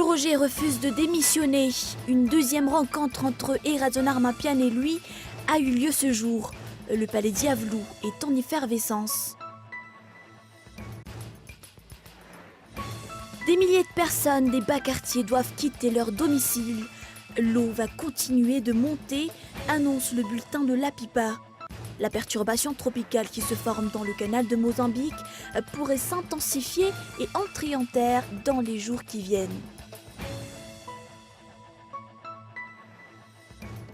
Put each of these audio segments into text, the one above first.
Roger refuse de démissionner. Une deuxième rencontre entre Erazonar Mapian et lui a eu lieu ce jour. Le palais Diavelou est en effervescence. Des milliers de personnes des bas quartiers doivent quitter leur domicile. L'eau va continuer de monter, annonce le bulletin de l'APIPA. La perturbation tropicale qui se forme dans le canal de Mozambique pourrait s'intensifier et entrer en terre dans les jours qui viennent.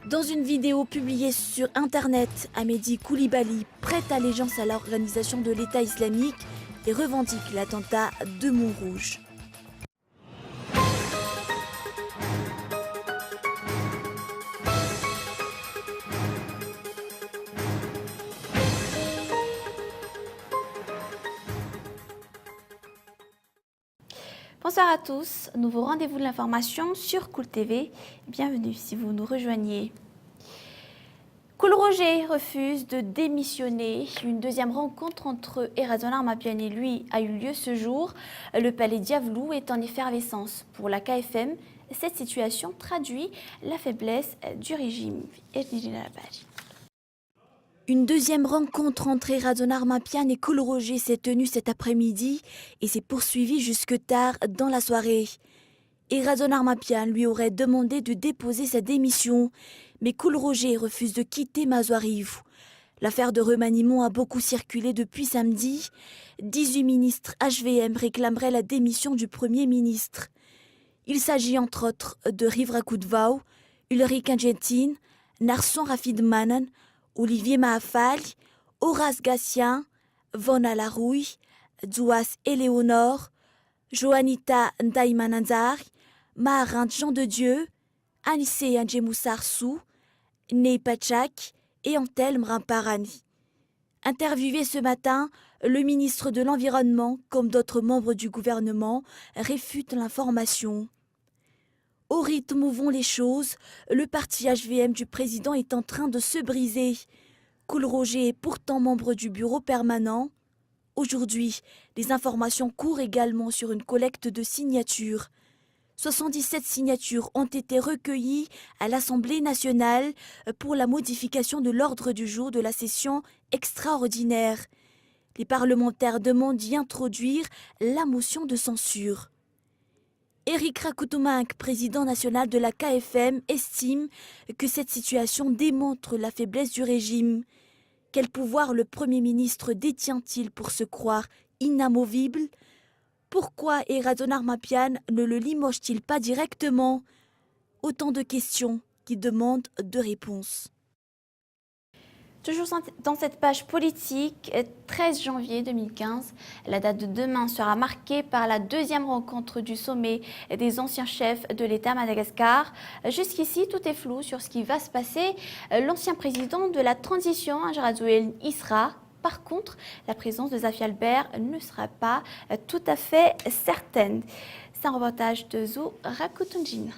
Dans une vidéo publiée sur Internet, Amédi Koulibaly prête allégeance à l'organisation de l'État islamique et revendique l'attentat de Montrouge. Bonsoir à tous, nouveau rendez-vous de l'information sur Cool TV. Bienvenue si vous nous rejoignez. Cool Roger refuse de démissionner. Une deuxième rencontre entre Erazonar Mapian et lui a eu lieu ce jour. Le palais Diavelou est en effervescence. Pour la KFM, cette situation traduit la faiblesse du régime. Une deuxième rencontre entre Erazonar Mapian et Cool Roger s'est tenue cet après-midi et s'est poursuivie jusque tard dans la soirée. Erazonar Mapian lui aurait demandé de déposer sa démission, mais Cool Roger refuse de quitter Mazoarivo. L'affaire de remaniement a beaucoup circulé depuis samedi. 18 ministres HVM réclameraient la démission du Premier ministre. Il s'agit entre autres de Rivra Koudvao, Ulrika Gentin, Narson Rafidmanan, Olivier Mahafali, Horace Gatien, Von Alarouille, Douas Éléonore, Joanita Ndaimananzari, Maharint Jean de Dieu, Anissé Andjemoussar-Sou, Ney Pachak et Antelme Rimparani. Interviewé ce matin, le ministre de l'Environnement, comme d'autres membres du gouvernement, réfute l'information. Au rythme où vont les choses, le parti HVM du président est en train de se briser. Cool Roger est pourtant membre du bureau permanent. Aujourd'hui, les informations courent également sur une collecte de signatures. 77 signatures ont été recueillies à l'Assemblée nationale pour la modification de l'ordre du jour de la session extraordinaire. Les parlementaires demandent d'y introduire la motion de censure. Éric Rakoutoumink, président national de la KFM, estime que cette situation démontre la faiblesse du régime. Quel pouvoir le Premier ministre détient-il pour se croire inamovible ? Pourquoi Erazonar Mapian ne le limoge-t-il pas directement ? Autant de questions qui demandent de réponses. Toujours dans cette page politique, 13 janvier 2015, la date de demain sera marquée par la deuxième rencontre du sommet des anciens chefs de l'État à Madagascar. Jusqu'ici, tout est flou sur ce qui va se passer. L'ancien président de la transition, Andjradjoel Isra. Par contre, la présence de Zafi Albert ne sera pas tout à fait certaine. C'est un reportage de Zou Rakoutounjin.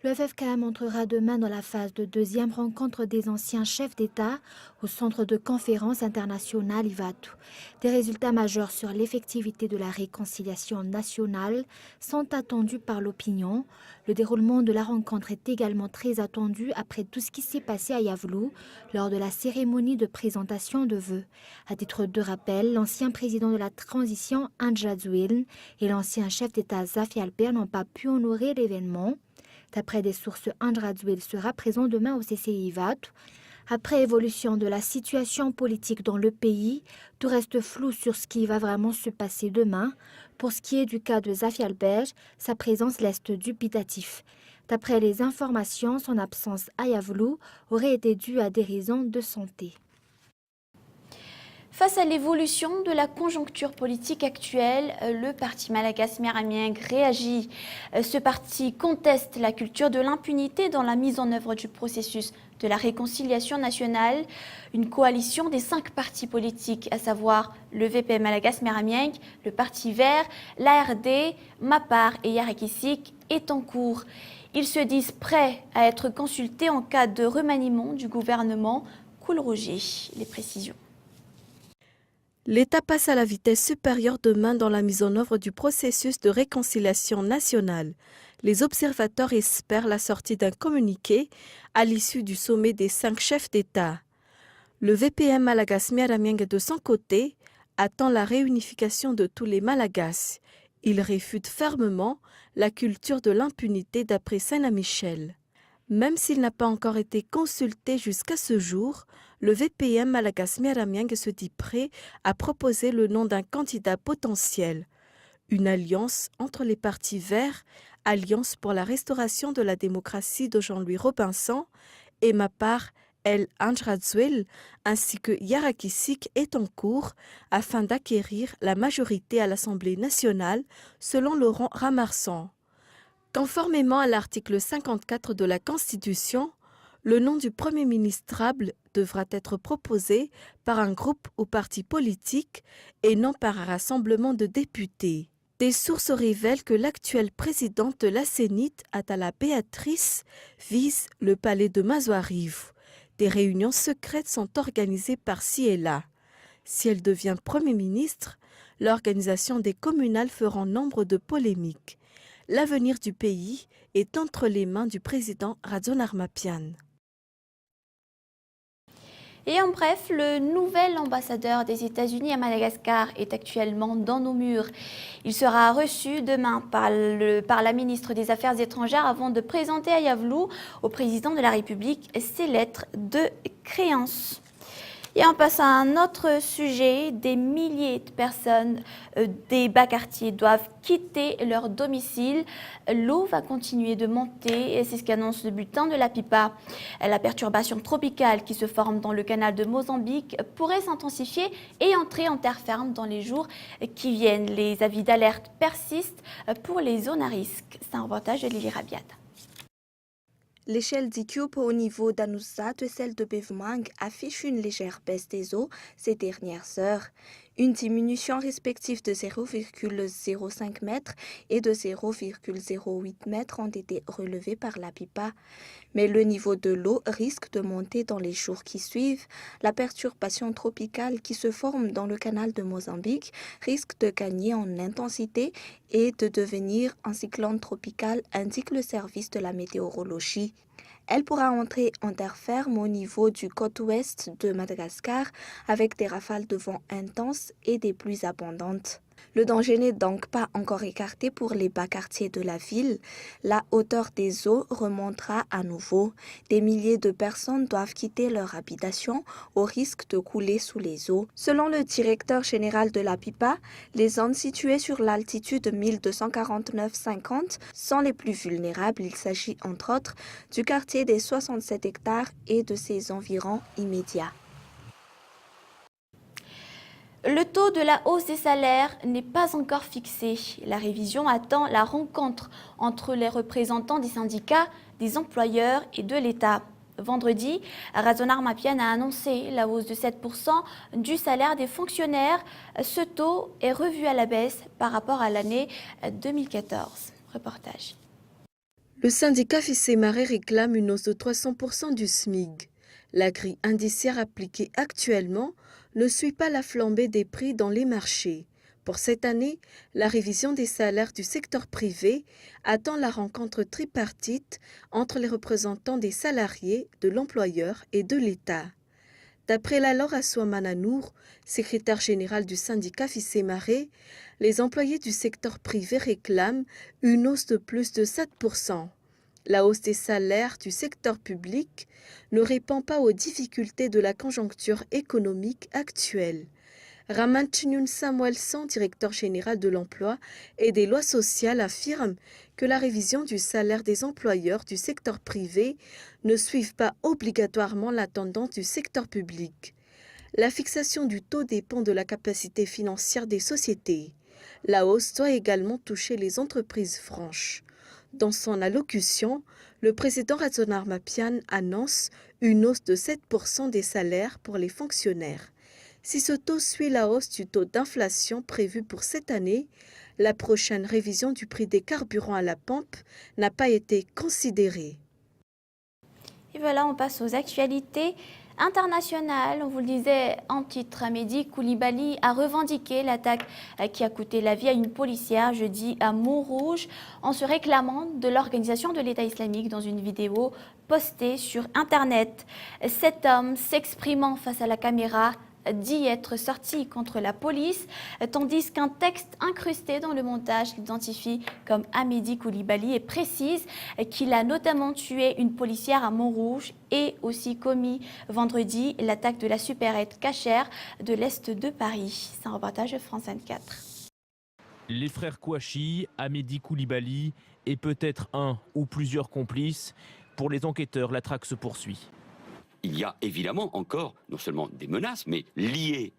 Le FFKM entrera demain dans la phase de deuxième rencontre des anciens chefs d'État au centre de conférence internationale Ivatu. Des résultats majeurs sur l'effectivité de la réconciliation nationale sont attendus par l'opinion. Le déroulement de la rencontre est également très attendu après tout ce qui s'est passé à Yavlou lors de la cérémonie de présentation de vœux. À titre de rappel, l'ancien président de la transition Andjradjoel et l'ancien chef d'État Zafi Albert n'ont pas pu honorer l'événement. D'après des sources, Andjradjoel sera présent demain au CCI Ivatu. Après évolution de la situation politique dans le pays, tout reste flou sur ce qui va vraiment se passer demain. Pour ce qui est du cas de Zafi Albert, sa présence laisse dubitatif. D'après les informations, son absence à Yavlou aurait été due à des raisons de santé. Face à l'évolution de la conjoncture politique actuelle, le parti Malagas Miramieng réagit. Ce parti conteste la culture de l'impunité dans la mise en œuvre du processus de la réconciliation nationale. Une coalition des 5 partis politiques, à savoir le VP Malagas Miramieng, le Parti Vert, l'ARD, Mapar et Yarekisik, est en cours. Ils se disent prêts à être consultés en cas de remaniement du gouvernement. Cool Roger, les précisions. L'État passe à la vitesse supérieure demain dans la mise en œuvre du processus de réconciliation nationale. Les observateurs espèrent la sortie d'un communiqué à l'issue du sommet des 5 chefs d'État. Le VPM Malagas Miaramieng de son côté attend la réunification de tous les Malagas. Il réfute fermement la culture de l'impunité d'après Saint-Michel. Même s'il n'a pas encore été consulté jusqu'à ce jour, le VPM Malagas Miaramieng se dit prêt à proposer le nom d'un candidat potentiel. Une alliance entre les partis verts, Alliance pour la restauration de la démocratie de Jean-Louis Robinson et Mapar El Anjradzuel ainsi que Yarakisik est en cours afin d'acquérir la majorité à l'Assemblée nationale selon Laurent Ramarsan. Conformément à l'article 54 de la Constitution, le nom du Premier ministrable devra être proposé par un groupe ou parti politique et non par un rassemblement de députés. Des sources révèlent que l'actuelle présidente de la Sénite, Atala Béatrice, vise le palais de Mazoarive. Des réunions secrètes sont organisées par-ci et là. Si elle devient Premier ministre, l'organisation des communales fera nombre de polémiques. L'avenir du pays est entre les mains du président Radon Armapian. Et en bref, le nouvel ambassadeur des États-Unis à Madagascar est actuellement dans nos murs. Il sera reçu demain par la ministre des Affaires étrangères avant de présenter à Yavlou, au président de la République, ses lettres de créance. Et on passe à un autre sujet. Des milliers de personnes des bas quartiers doivent quitter leur domicile. L'eau va continuer de monter et c'est ce qu'annonce le bulletin de la PIPA. La perturbation tropicale qui se forme dans le canal de Mozambique pourrait s'intensifier et entrer en terre ferme dans les jours qui viennent. Les avis d'alerte persistent pour les zones à risque. C'est un reportage de Lily Rabiat. L'échelle d'Iqube au niveau d'Anoussat et celle de Bevmang affichent une légère baisse des eaux ces dernières heures. Une diminution respective de 0,05 m et de 0,08 m ont été relevées par la PIPA. Mais le niveau de l'eau risque de monter dans les jours qui suivent. La perturbation tropicale qui se forme dans le canal de Mozambique risque de gagner en intensité et de devenir un cyclone tropical, indique le service de la météorologie. Elle pourra entrer en terre ferme au niveau du côte ouest de Madagascar avec des rafales de vent intenses et des pluies abondantes. Le danger n'est donc pas encore écarté pour les bas quartiers de la ville. La hauteur des eaux remontera à nouveau. Des milliers de personnes doivent quitter leur habitation au risque de couler sous les eaux. Selon le directeur général de la PIPA, les zones situées sur l'altitude de 1249,50 sont les plus vulnérables. Il s'agit entre autres du quartier des 67 hectares et de ses environs immédiats. Le taux de la hausse des salaires n'est pas encore fixé. La révision attend la rencontre entre les représentants des syndicats, des employeurs et de l'État. Vendredi, Razon Armapian a annoncé la hausse de 7% du salaire des fonctionnaires. Ce taux est revu à la baisse par rapport à l'année 2014. Reportage. Le syndicat Ficémaré réclame une hausse de 300% du SMIG. La grille indiciaire appliquée actuellement ne suit pas la flambée des prix dans les marchés. Pour cette année, la révision des salaires du secteur privé attend la rencontre tripartite entre les représentants des salariés, de l'employeur et de l'État. D'après Lalor Assoumana-Nour, secrétaire général du syndicat Ficémaré, les employés du secteur privé réclament une hausse de plus de 7%. La hausse des salaires du secteur public ne répond pas aux difficultés de la conjoncture économique actuelle. Ramanchnyun Samuelson, directeur général de l'emploi et des lois sociales, affirme que la révision du salaire des employeurs du secteur privé ne suive pas obligatoirement la tendance du secteur public. La fixation du taux dépend de la capacité financière des sociétés. La hausse doit également toucher les entreprises franches. Dans son allocution, le président Razon Armapian annonce une hausse de 7% des salaires pour les fonctionnaires. Si ce taux suit la hausse du taux d'inflation prévue pour cette année, la prochaine révision du prix des carburants à la pompe n'a pas été considérée. Et voilà, on passe aux actualités international, on vous le disait en titre, Amédi Koulibaly a revendiqué l'attaque qui a coûté la vie à une policière jeudi à Montrouge en se réclamant de l'organisation de l'État islamique dans une vidéo postée sur Internet. Cet homme s'exprimant face à la caméra dit être sorti contre la police, tandis qu'un texte incrusté dans le montage l'identifie comme Amédi Koulibaly et précise qu'il a notamment tué une policière à Montrouge et aussi commis vendredi l'attaque de la supérette cachère de l'Est de Paris. C'est un reportage de France 24. Les frères Kouachi, Amédi Koulibaly et peut-être un ou plusieurs complices. Pour les enquêteurs, la traque se poursuit. Il y a évidemment encore non seulement des menaces, mais liées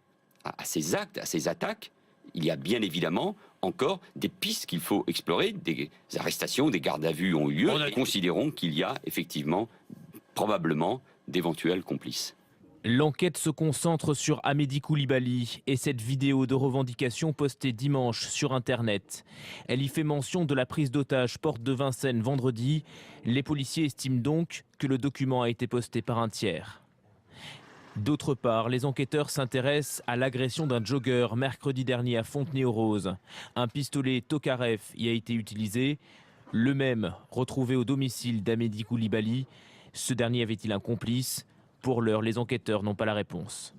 à ces actes, à ces attaques, il y a bien évidemment encore des pistes qu'il faut explorer, des arrestations, des gardes à vue ont eu lieu. Nous considérons qu'il y a effectivement, probablement, d'éventuels complices. L'enquête se concentre sur Amédi Koulibaly et cette vidéo de revendication postée dimanche sur Internet. Elle y fait mention de la prise d'otage porte de Vincennes vendredi. Les policiers estiment donc que le document a été posté par un tiers. D'autre part, les enquêteurs s'intéressent à l'agression d'un jogger mercredi dernier à Fontenay-aux-Roses. Un pistolet Tokarev y a été utilisé, le même retrouvé au domicile d'Amédi Koulibaly. Ce dernier avait-il un complice ? Pour l'heure, les enquêteurs n'ont pas la réponse.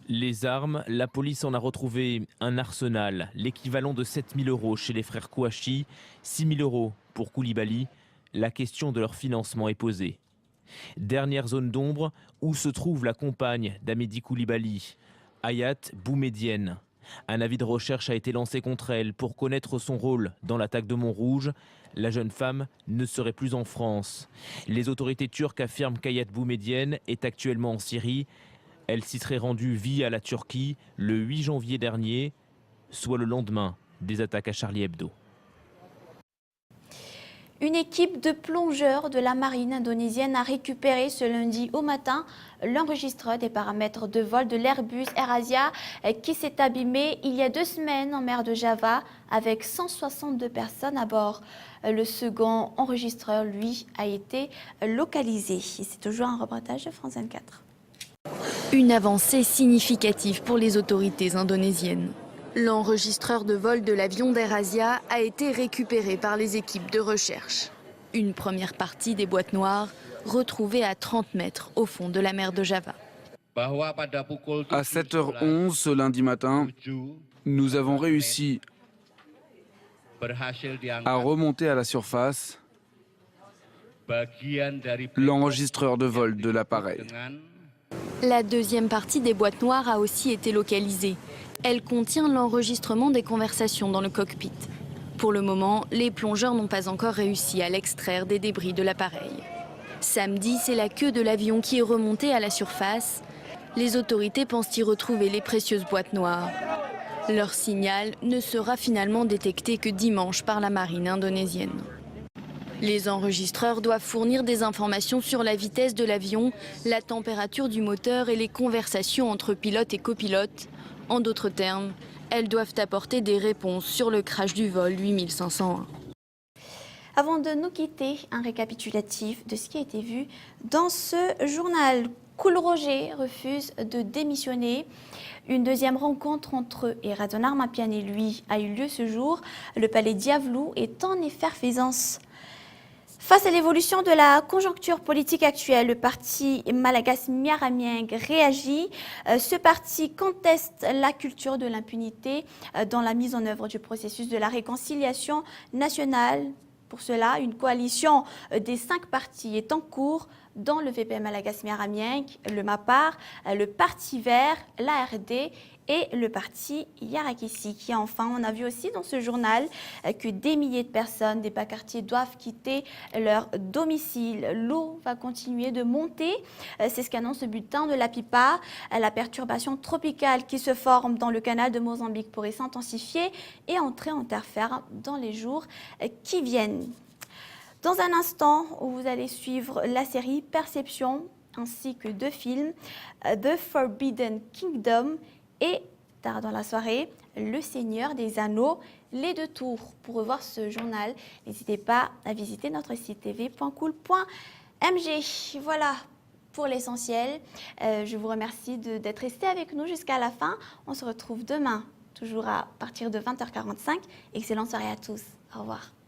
Les armes, la police en a retrouvé un arsenal, l'équivalent de 7 000 € chez les frères Kouachi, 6 000 € pour Koulibaly. La question de leur financement est posée. Dernière zone d'ombre, où se trouve la compagne d'Amédi Koulibaly, Hayat Boumedienne. Un avis de recherche a été lancé contre elle pour connaître son rôle dans l'attaque de Montrouge. La jeune femme ne serait plus en France. Les autorités turques affirment qu'Hayat Boumedienne est actuellement en Syrie. Elle s'y serait rendue via la Turquie le 8 janvier dernier, soit le lendemain des attaques à Charlie Hebdo. Une équipe de plongeurs de la marine indonésienne a récupéré ce lundi au matin l'enregistreur des paramètres de vol de l'Airbus AirAsia qui s'est abîmé il y a 2 semaines en mer de Java avec 162 personnes à bord. Le second enregistreur, lui, a été localisé. C'est toujours un reportage de France 24. Une avancée significative pour les autorités indonésiennes. L'enregistreur de vol de l'avion d'AirAsia a été récupéré par les équipes de recherche. Une première partie des boîtes noires retrouvée à 30 mètres au fond de la mer de Java. À 7h11 ce lundi matin, nous avons réussi à remonter à la surface l'enregistreur de vol de l'appareil. La deuxième partie des boîtes noires a aussi été localisée. Elle contient l'enregistrement des conversations dans le cockpit. Pour le moment, les plongeurs n'ont pas encore réussi à l'extraire des débris de l'appareil. Samedi, c'est la queue de l'avion qui est remontée à la surface. Les autorités pensent y retrouver les précieuses boîtes noires. Leur signal ne sera finalement détecté que dimanche par la marine indonésienne. Les enregistreurs doivent fournir des informations sur la vitesse de l'avion, la température du moteur et les conversations entre pilote et copilote. En d'autres termes, elles doivent apporter des réponses sur le crash du vol 8501. Avant de nous quitter, un récapitulatif de ce qui a été vu dans ce journal. Koul Roger refuse de démissionner. Une deuxième rencontre entre Eradon Armapian et lui a eu lieu ce jour. Le palais Diavelou est en effervescence. Face à l'évolution de la conjoncture politique actuelle, le parti Malagas Miaramieng réagit. Ce parti conteste la culture de l'impunité dans la mise en œuvre du processus de la réconciliation nationale. Pour cela, une coalition des 5 partis est en cours dans le VP Malagas Miaramieng, le MAPAR, le Parti Vert, l'ARD et le parti Yarakissi. Enfin, on a vu aussi dans ce journal que des milliers de personnes des bas quartiers doivent quitter leur domicile. L'eau va continuer de monter. C'est ce qu'annonce le bulletin de la PIPA. La perturbation tropicale qui se forme dans le canal de Mozambique pourrait s'intensifier et entrer en terre ferme dans les jours qui viennent. Dans un instant, vous allez suivre la série Perception ainsi que 2 films, The Forbidden Kingdom et, tard dans la soirée, Le Seigneur des Anneaux, les 2 tours. Pour revoir ce journal, n'hésitez pas à visiter notre site tv.cool.mg. Voilà pour l'essentiel. Je vous remercie d'être resté avec nous jusqu'à la fin. On se retrouve demain, toujours à partir de 20h45. Excellente soirée à tous. Au revoir.